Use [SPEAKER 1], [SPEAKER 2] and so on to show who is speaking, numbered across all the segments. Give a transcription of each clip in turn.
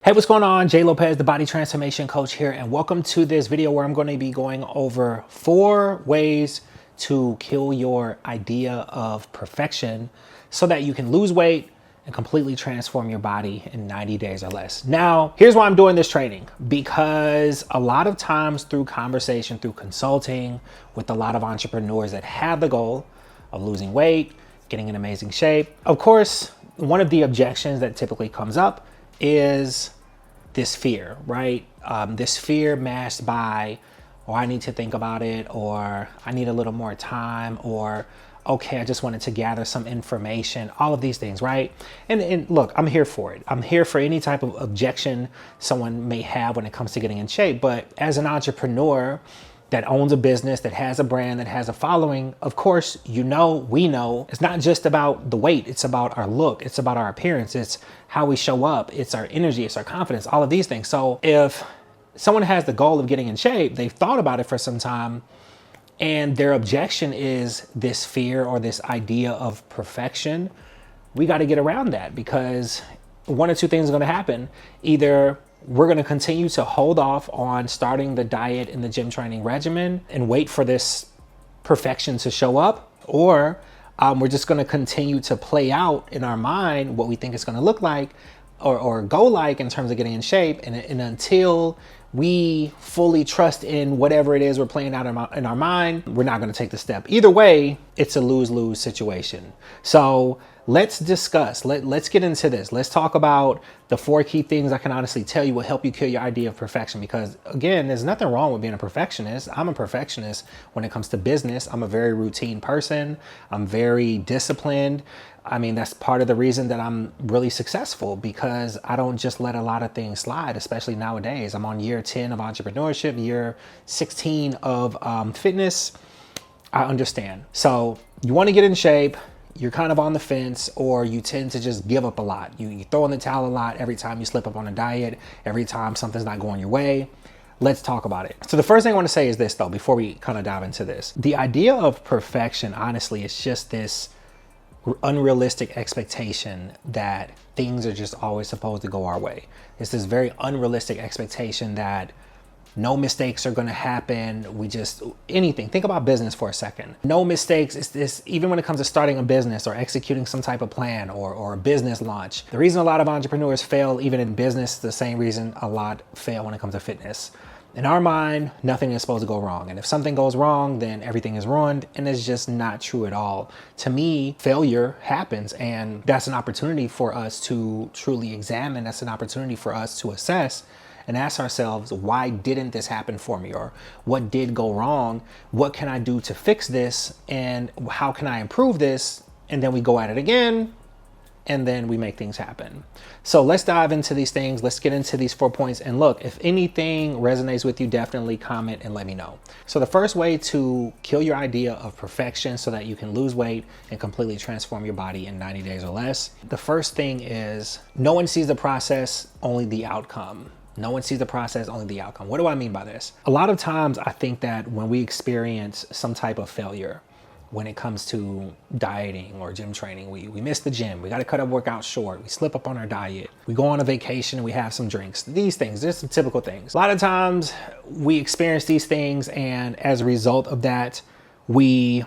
[SPEAKER 1] Hey, what's going on? Jay Lopez, the body transformation coach here, and welcome to this video where I'm going to be going over 4 ways to kill your idea of perfection so that you can lose weight and completely transform your body in 90 days or less. Now, here's why I'm doing this training, because a lot of times through conversation, through consulting with a lot of entrepreneurs that have the goal of losing weight, getting in amazing shape, of course, one of the objections that typically comes up is this fear, right? This fear masked by, or I need to think about it, or I need a little more time, or okay, I just wanted to gather some information, all of these things, right? And look, I'm here for it. I'm here for any type of objection someone may have when it comes to getting in shape. But as an entrepreneur that owns a business, that has a brand, that has a following, of course, we know it's not just about the weight. It's about our look. It's about our appearance. It's how we show up. It's our energy. It's our confidence, all of these things. So if someone has the goal of getting in shape, they've thought about it for some time, and their objection is this fear or this idea of perfection, we got to get around that, because one or two things are going to happen. Either we're going to continue to hold off on starting the diet and the gym training regimen and wait for this perfection to show up, or we're just going to continue to play out in our mind what we think it's going to look like or go like in terms of getting in shape. And until we fully trust in whatever it is we're playing out in our mind, we're not going to take the step. Either way, it's a lose-lose situation. So let's discuss, let's get into this. Let's talk about the 4 key things I can honestly tell you will help you kill your idea of perfection. Because again, there's nothing wrong with being a perfectionist. I'm a perfectionist when it comes to business. I'm a very routine person. I'm very disciplined. I mean, that's part of the reason that I'm really successful, because I don't just let a lot of things slide, especially nowadays. I'm on year 10 of entrepreneurship, year 16 of fitness. I understand. So you want to get in shape, you're kind of on the fence, or you tend to just give up a lot. You throw in the towel a lot every time you slip up on a diet, every time something's not going your way. Let's talk about it. So the first thing I want to say is this, though, before we kind of dive into this. The idea of perfection, honestly, is just this unrealistic expectation that things are just always supposed to go our way. It's this very unrealistic expectation that no mistakes are going to happen. Anything. Think about business for a second. No mistakes. It's this, even when it comes to starting a business or executing some type of plan or a business launch. The reason a lot of entrepreneurs fail, even in business, the same reason a lot fail when it comes to fitness. In our mind, nothing is supposed to go wrong. And if something goes wrong, then everything is ruined. And it's just not true at all. To me, failure happens. And that's an opportunity for us to truly examine. That's an opportunity for us to assess and ask ourselves, why didn't this happen for me? Or what did go wrong? What can I do to fix this? And how can I improve this? And then we go at it again, and then we make things happen. So let's dive into these things. Let's get into these 4 points. And look, if anything resonates with you, definitely comment and let me know. So the first way to kill your idea of perfection so that you can lose weight and completely transform your body in 90 days or less. The first thing is, no one sees the process, only the outcome. No one sees the process, only the outcome. What do I mean by this? A lot of times I think that when we experience some type of failure, when it comes to dieting or gym training, we miss the gym, we got to cut our workout short, we slip up on our diet, we go on a vacation and we have some drinks. These things, there's some typical things. A lot of times we experience these things, and as a result of that, we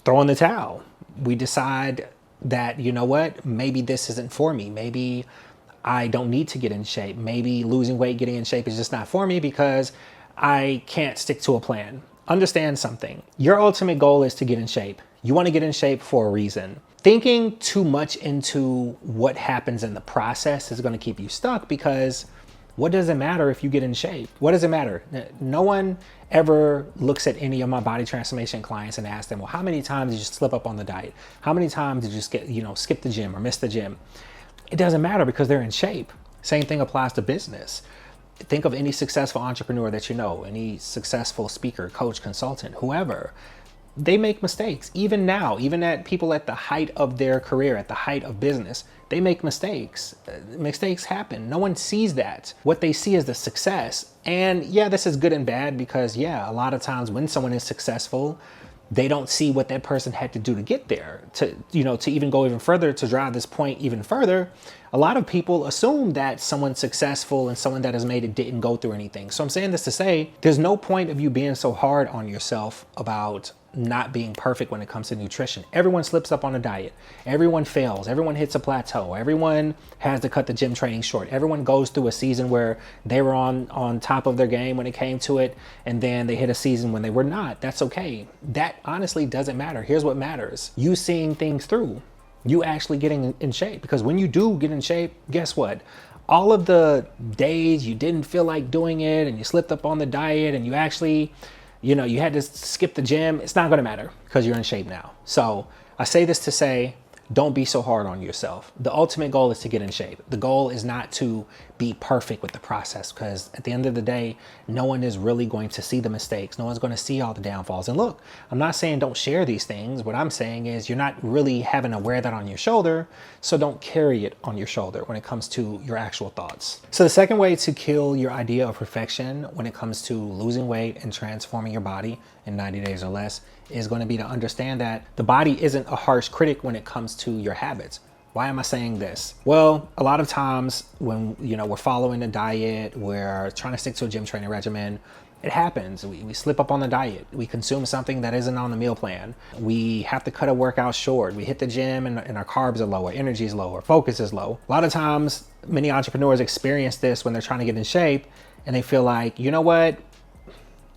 [SPEAKER 1] throw in the towel. We decide that, you know what, maybe this isn't for me. Maybe I don't need to get in shape. Maybe losing weight, getting in shape is just not for me because I can't stick to a plan. Understand something. Your ultimate goal is to get in shape. You want to get in shape for a reason. Thinking too much into what happens in the process is going to keep you stuck, because what does it matter if you get in shape? What does it matter? No one ever looks at any of my body transformation clients and asks them, well, how many times did you slip up on the diet? How many times did you skip the gym or miss the gym? It doesn't matter, because they're in shape. Same thing applies to business. Think of any successful entrepreneur that you know, any successful speaker, coach, consultant, whoever. They make mistakes. Even now, even at people at the height of their career, at the height of business, they make mistakes. Mistakes happen. No one sees that. What they see is the success. And yeah, this is good and bad, because yeah, a lot of times when someone is successful, they don't see what that person had to do to get there. To, to even go even further, to drive this point even further, a lot of people assume that someone successful and someone that has made it didn't go through anything. So I'm saying this to say, there's no point of you being so hard on yourself about not being perfect when it comes to nutrition. Everyone slips up on a diet. Everyone fails. Everyone hits a plateau. Everyone has to cut the gym training short. Everyone goes through a season where they were on top of their game when it came to it, and then they hit a season when they were not. That's okay. That honestly doesn't matter. Here's what matters. You seeing things through. You actually getting in shape. Because when you do get in shape, guess what? All of the days you didn't feel like doing it and you slipped up on the diet and you actually, you had to skip the gym, it's not going to matter because you're in shape now. So I say this to say, don't be so hard on yourself. The ultimate goal is to get in shape. The goal is not to be perfect with the process, because at the end of the day, no one is really going to see the mistakes. No one's going to see all the downfalls. And look, I'm not saying don't share these things. What I'm saying is you're not really having to wear that on your shoulder. So don't carry it on your shoulder when it comes to your actual thoughts. So the second way to kill your idea of perfection when it comes to losing weight and transforming your body in 90 days or less is going to be to understand that the body isn't a harsh critic when it comes to your habits. Why am I saying this? Well, a lot of times when, we're following a diet, we're trying to stick to a gym training regimen, it happens. We slip up on the diet. We consume something that isn't on the meal plan. We have to cut a workout short. We hit the gym and our carbs are lower, energy is lower, focus is low. A lot of times, many entrepreneurs experience this when they're trying to get in shape and they feel like, you know what?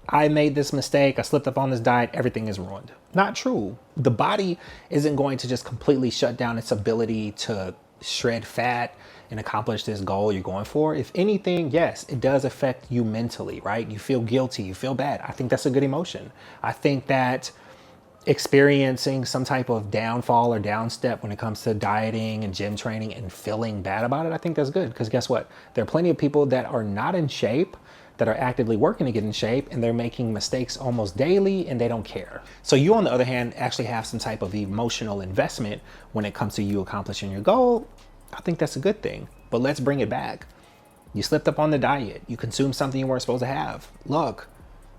[SPEAKER 1] I made this mistake. I slipped up on this diet. Everything is ruined. Not true. The body isn't going to just completely shut down its ability to shred fat and accomplish this goal you're going for. If anything, yes, it does affect you mentally, right? You feel guilty. You feel bad. I think that's a good emotion. I think that experiencing some type of downfall or downstep when it comes to dieting and gym training and feeling bad about it, I think that's good. Because guess what? There are plenty of people that are not in shape that are actively working to get in shape, and they're making mistakes almost daily and they don't care. So you, on the other hand, actually have some type of emotional investment when it comes to you accomplishing your goal. I think that's a good thing, but let's bring it back. You slipped up on the diet. You consumed something you weren't supposed to have. Look,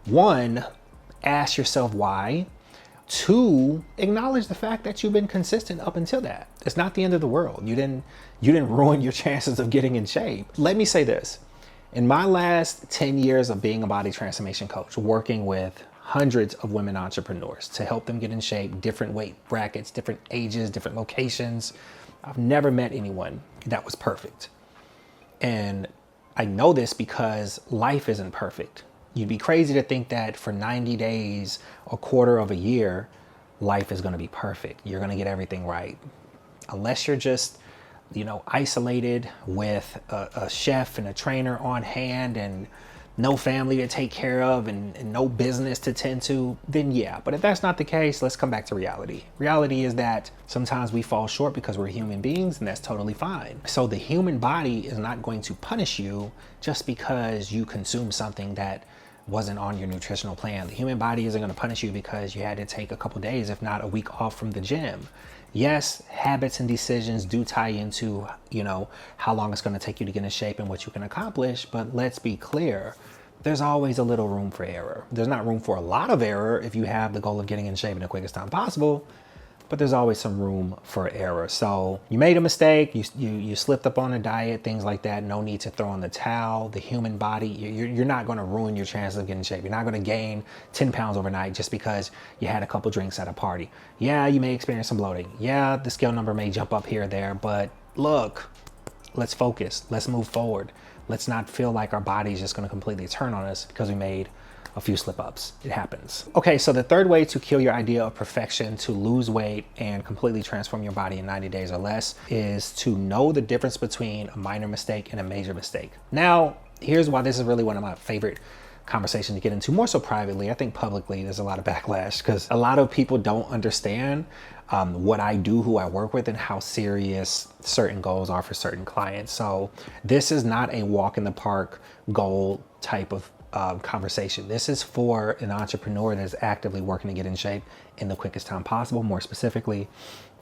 [SPEAKER 1] one, ask yourself why. Two, acknowledge the fact that you've been consistent up until that. It's not the end of the world. You didn't ruin your chances of getting in shape. Let me say this. In my last 10 years of being a body transformation coach, working with hundreds of women entrepreneurs to help them get in shape, different weight brackets, different ages, different locations, I've never met anyone that was perfect. And I know this because life isn't perfect. You'd be crazy to think that for 90 days, a quarter of a year, life is going to be perfect. You're going to get everything right. Unless you're just isolated with a chef and a trainer on hand and no family to take care of and no business to tend to, then yeah. But if that's not the case, let's come back to reality. Reality is that sometimes we fall short because we're human beings, and that's totally fine. So the human body is not going to punish you just because you consume something that wasn't on your nutritional plan. The human body isn't going to punish you because you had to take a couple days, if not a week, off from the gym. Yes, habits and decisions do tie into, how long it's going to take you to get in shape and what you can accomplish. But let's be clear, there's always a little room for error. There's not room for a lot of error if you have the goal of getting in shape in the quickest time possible, but there's always some room for error. So you made a mistake, you slipped up on a diet, things like that. No need to throw in the towel. The human body, you're not going to ruin your chances of getting in shape. You're not going to gain 10 pounds overnight just because you had a couple drinks at a party. Yeah, you may experience some bloating. Yeah, the scale number may jump up here or there, but look, let's focus. Let's move forward. Let's not feel like our body is just going to completely turn on us because we made a few slip ups. It happens. Okay, so the third way to kill your idea of perfection, to lose weight and completely transform your body in 90 days or less, is to know the difference between a minor mistake and a major mistake. Now, here's why this is really one of my favorite conversations to get into, more so privately. I think publicly there's a lot of backlash because a lot of people don't understand what I do, who I work with, and how serious certain goals are for certain clients. So this is not a walk in the park goal type of conversation. This is for an entrepreneur that is actively working to get in shape in the quickest time possible, more specifically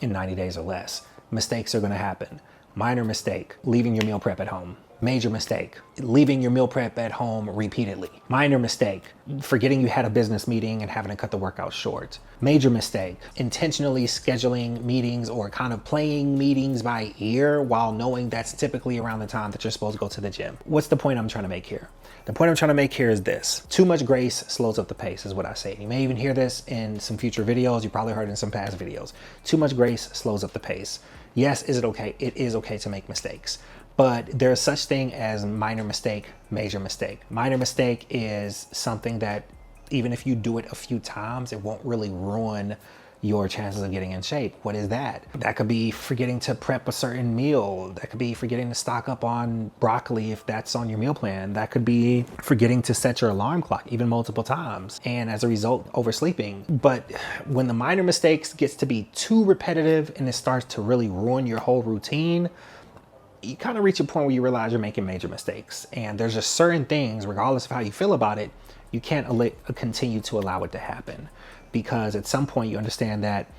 [SPEAKER 1] in 90 days or less. Mistakes are going to happen. Minor mistake, leaving your meal prep at home. Major mistake. Leaving your meal prep at home repeatedly. Minor mistake. Forgetting you had a business meeting and having to cut the workout short. Major mistake. Intentionally scheduling meetings or kind of playing meetings by ear while knowing that's typically around the time that you're supposed to go to the gym. What's the point I'm trying to make here? The point I'm trying to make here is this. Too much grace slows up the pace is what I say. You may even hear this in some future videos. You probably heard it in some past videos. Too much grace slows up the pace. Yes, is it okay? It is okay to make mistakes. But there's such thing as minor mistake, major mistake. Minor mistake is something that even if you do it a few times, it won't really ruin your chances of getting in shape. What is that? That could be forgetting to prep a certain meal. That could be forgetting to stock up on broccoli if that's on your meal plan. That could be forgetting to set your alarm clock even multiple times, and as a result, oversleeping. But when the minor mistakes gets to be too repetitive and it starts to really ruin your whole routine, you kind of reach a point where you realize you're making major mistakes. And there's just certain things, regardless of how you feel about it, you can't continue to allow it to happen. Because at some point you understand that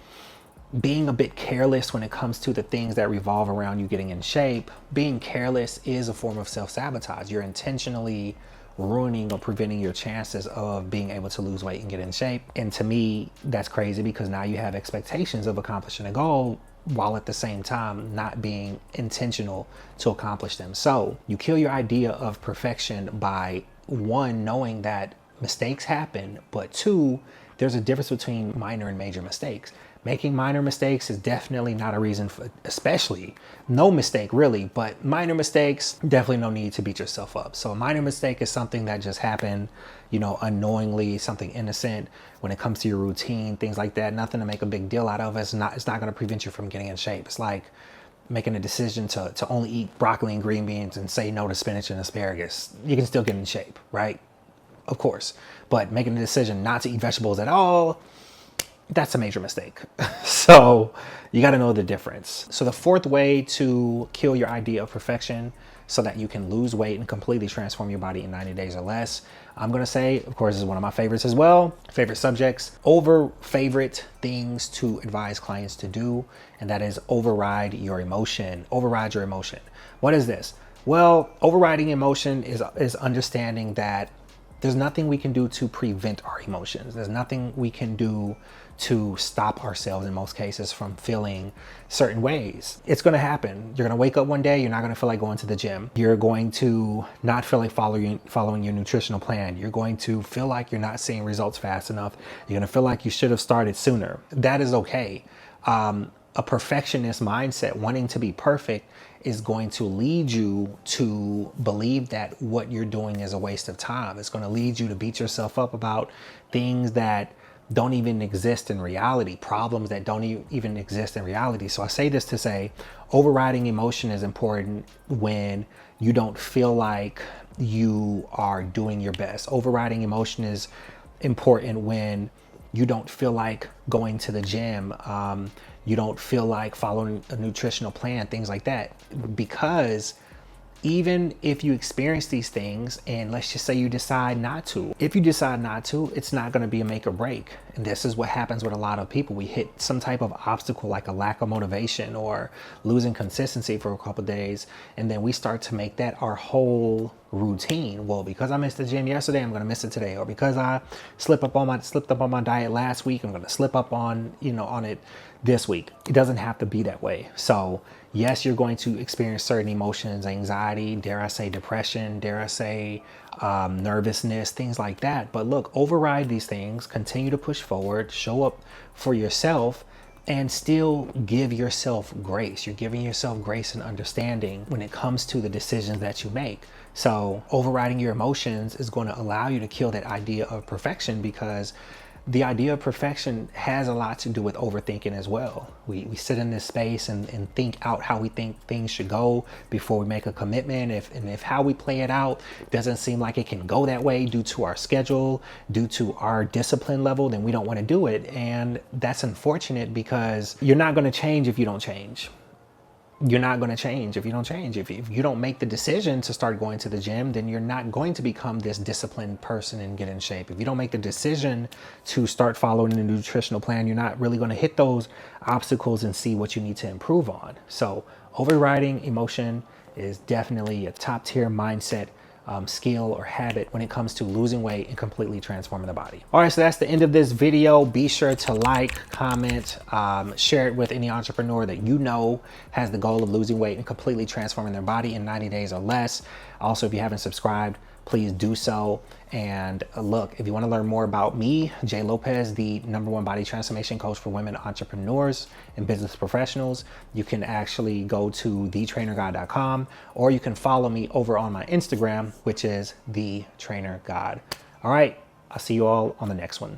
[SPEAKER 1] being a bit careless when it comes to the things that revolve around you getting in shape, being careless is a form of self-sabotage. You're intentionally ruining or preventing your chances of being able to lose weight and get in shape. And to me, that's crazy because now you have expectations of accomplishing a goal while at the same time not being intentional to accomplish them. So you kill your idea of perfection by, one, knowing that mistakes happen, but two, there's a difference between minor and major mistakes. Making minor mistakes is definitely not a reason for, especially no mistake really, but minor mistakes, definitely no need to beat yourself up. So a minor mistake is something that just happened, you know, unknowingly, something innocent when it comes to your routine, things like that. Nothing to make a big deal out of. It's not going to prevent you from getting in shape. It's like making a decision to only eat broccoli and green beans and say no to spinach and asparagus. You can still get in shape, right? Of course. But making a decision not to eat vegetables at all, that's a major mistake. So you got to know the difference. So the fourth way to kill your idea of perfection so that you can lose weight and completely transform your body in 90 days or less, I'm going to say, of course, this is one of my favorites as well, favorite subjects, favorite things to advise clients to do, and that is override your emotion. Override your emotion. What is this? Well, overriding emotion is understanding that there's nothing we can do to prevent our emotions. There's nothing we can do to stop ourselves in most cases from feeling certain ways. It's going to happen. You're going to wake up one day, you're not going to feel like going to the gym. You're going to not feel like following your nutritional plan. You're going to feel like you're not seeing results fast enough. You're going to feel like you should have started sooner. That is okay. A perfectionist mindset, wanting to be perfect, is going to lead you to believe that what you're doing is a waste of time. It's going to lead you to beat yourself up about things that don't even exist in reality, problems that don't even exist in reality. So I say this to say, overriding emotion is important when you don't feel like you are doing your best. Overriding emotion is important when you don't feel like going to the gym. You don't feel like following a nutritional plan, things like that. Because even if you experience these things, and let's just say you decide not to, if you decide not to, it's not going to be a make or break. And this is what happens with a lot of people. We hit some type of obstacle, like a lack of motivation or losing consistency for a couple of days, and then we start to make that our whole routine. Well, because I missed the gym yesterday, I'm going to miss it today. Or because I slipped up on my diet last week, I'm going to slip up on it this week. It doesn't have to be that way. So yes, you're going to experience certain emotions, anxiety, dare I say depression, dare I say nervousness, things like that. But look, override these things, continue to push forward, show up for yourself, and still give yourself grace. You're giving yourself grace and understanding when it comes to the decisions that you make. So overriding your emotions is going to allow you to kill that idea of perfection, because the idea of perfection has a lot to do with overthinking as well. We sit in this space and think out how we think things should go before we make a commitment. If how we play it out doesn't seem like it can go that way due to our schedule, due to our discipline level, then we don't want to do it. And that's unfortunate, because you're not going to change if you don't change. You're not going to change if you don't change. If you don't make the decision to start going to the gym, then you're not going to become this disciplined person and get in shape. If you don't make the decision to start following the nutritional plan, you're not really going to hit those obstacles and see what you need to improve on. So overriding emotion is definitely a top tier mindset skill or habit when it comes to losing weight and completely transforming the body. All right, so that's the end of this video. Be sure to like, comment, share it with any entrepreneur that you know has the goal of losing weight and completely transforming their body in 90 days or less. Also, if you haven't subscribed, please do so. And look, if you want to learn more about me, Jay Lopez, the #1 body transformation coach for women entrepreneurs and business professionals, you can actually go to thetrainergod.com, or you can follow me over on my Instagram, which is thetrainergod. All right, I'll see you all on the next one.